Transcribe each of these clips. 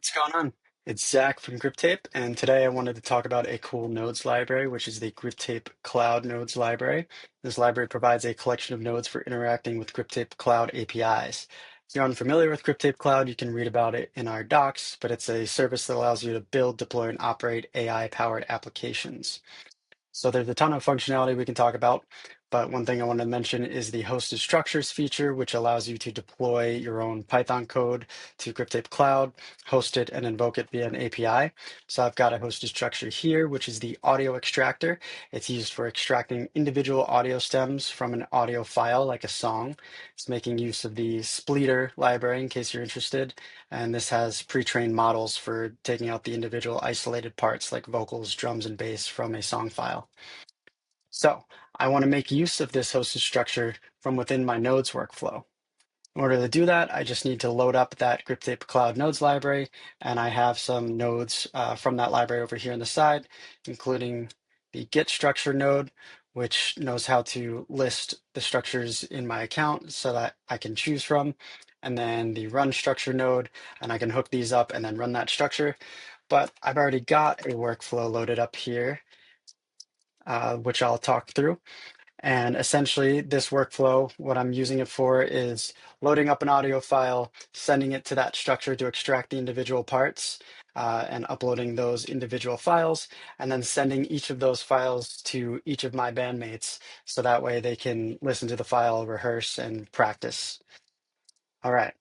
What's going on? It's Zach from Griptape, and today I wanted to talk about a cool nodes library, which is the Griptape Cloud Nodes Library. This library provides a collection of nodes for interacting with Griptape Cloud APIs. If you're unfamiliar with Griptape Cloud, you can read about it in our docs, but it's a service that allows you to build, deploy, and operate AI-powered applications. So there's a ton of functionality we can talk about, but one thing I want to mention is the hosted structures feature, which allows you to deploy your own Python code to Griptape Cloud, host it, and invoke it via an API. So I've got a hosted structure here, which is the audio extractor. It's used for extracting individual audio stems from an audio file, like a song. It's making use of the Spleeter library, in case you're interested. And this has pre-trained models for taking out the individual isolated parts like vocals, drums, and bass from a song file. So I want to make use of this hosted structure from within my nodes workflow. In order to do that, I just need to load up that Griptape Cloud Nodes library, and I have some nodes from that library over here on the side, including the Get Structure node, which knows how to list the structures in my account so that I can choose from, and then the Run Structure node, and I can hook these up and then run that structure. But I've already got a workflow loaded up here, which I'll talk through. And essentially, this workflow, what I'm using it for is loading up an audio file, sending it to that structure to extract the individual parts, and uploading those individual files, and then sending each of those files to each of my bandmates, so that way they can listen to the file, rehearse, and practice. All right.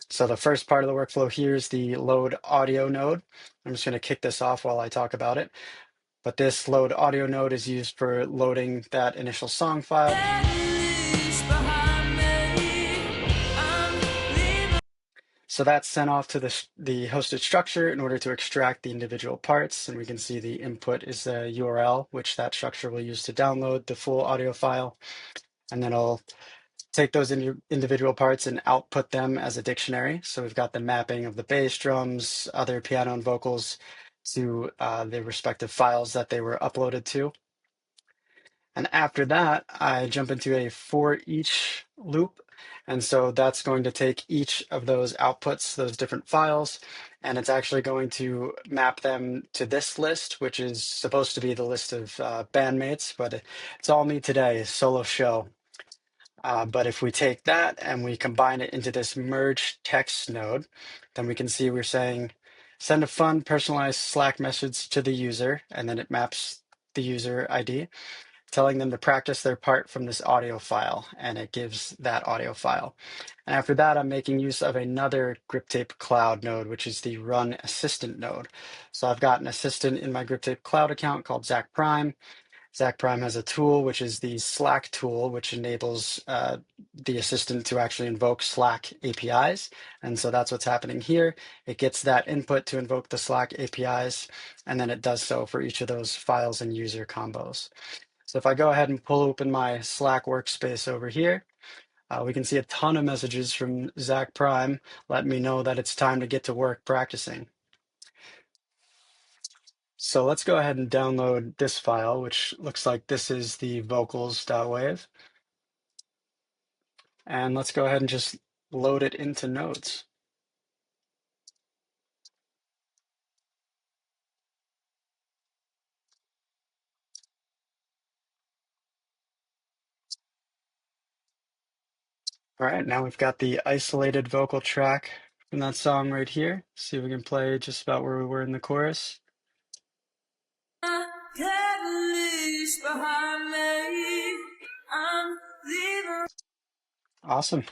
So the first part of the workflow here is the load audio node. I'm just going to kick this off while I talk about it. But this load audio node is used for loading that initial song file. So that's sent off to the hosted structure in order to extract the individual parts. And we can see the input is the URL, which that structure will use to download the full audio file. And then it'll take those individual parts and output them as a dictionary. So we've got the mapping of the bass, drums, other piano and vocals to the respective files that they were uploaded to. And after that, I jump into a forEach loop. And so that's going to take each of those outputs, those different files, and it's actually going to map them to this list, which is supposed to be the list of bandmates, but it's all me today, solo show. But if we take that and we combine it into this merge text node, then we can see we're saying send a fun personalized Slack message to the user, and then it maps the user ID, telling them to practice their part from this audio file, and it gives that audio file. And after that, I'm making use of another Griptape Cloud node, which is the Run Assistant node. So I've got an assistant in my Griptape Cloud account called Zach Prime. Zach Prime has a tool, which is the Slack tool, which enables the assistant to actually invoke Slack APIs. And so that's what's happening here. It gets that input to invoke the Slack APIs, and then it does so for each of those files and user combos. So if I go ahead and pull open my Slack workspace over here, we can see a ton of messages from Zach Prime letting me know that it's time to get to work practicing. So let's go ahead and download this file, which looks like this is the vocals.wav. And let's go ahead and just load it into Nodes. All right, now we've got the isolated vocal track from that song right here. See if we can play just about where we were in the chorus. Awesome.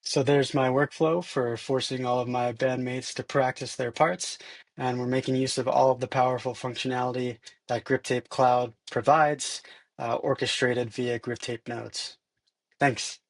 So there's my workflow for forcing all of my bandmates to practice their parts. And we're making use of all of the powerful functionality that Griptape Cloud provides, orchestrated via Griptape Nodes. Thanks.